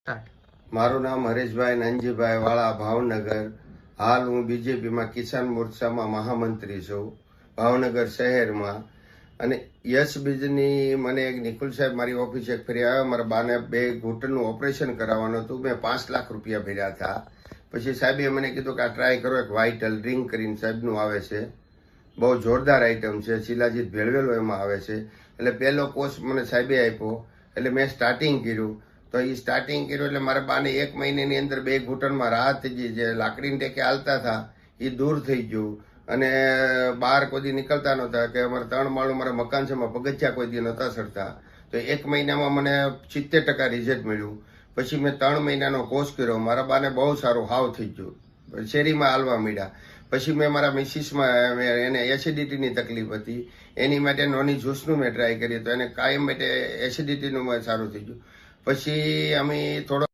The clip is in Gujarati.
સ્ટાર્ટ. મારું નામ હરેશભાઈ નાનજીભાઈ વાળા, ભાવનગર. હાલ હું બીજેપીમાં કિસાન મોરચામાં મહામંત્રી છું, ભાવનગર શહેરમાં. અને યશ બીજની મને એક નિકુલ સાહેબ મારી ઓફિસે ફરી આવ્યા. મારા બાને 2 ઘૂંટણનું ઓપરેશન કરાવવાનું હતું. મેં 5 લાખ રૂપિયા ભર્યા હતા. પછી સાહેબે મને કીધું કે આ ટ્રાય કરો, એક વાઇટલ ડ્રિંક કરીને સાહેબનું આવે છે, બહુ જોરદાર આઈટમ છે, શિલાજીત ભેળવેલો એમાં આવે છે. એટલે પહેલો કોર્સ મને સાહેબે આપ્યો, એટલે મેં સ્ટાર્ટિંગ કર્યું. તો એ સ્ટાર્ટિંગ કર્યું એટલે મારા બાને 1 મહિનાની અંદર 2 ઘૂંટણમાં રાહત થઈ ગઈ. જે લાકડીને ટેકે હાલતા હતા એ દૂર થઈ ગયું. અને બહાર કોઈ દી નીકળતા નહોતા, કે અમારે 3 માળનું મારા મકાન છે, એમાં પગથિયા કોઈ દી નહોતા ચડતા. તો 1 મહિનામાં મને 70% રિઝલ્ટ મળ્યું. પછી મેં 3 મહિનાનો કોર્સ કર્યો. મારા બાને બહુ સારું હાવ થઈ ગયું, શેરીમાં હાલવા માંડ્યા. પછી મેં મારા મિસિસમાં એને એસિડિટીની તકલીફ હતી, એની માટે નોની જ્યુસનું મેં ટ્રાય કરી, તો એને કાયમ માટે એસિડિટીનું સારું થઈ ગયું. પછી અમે થોડો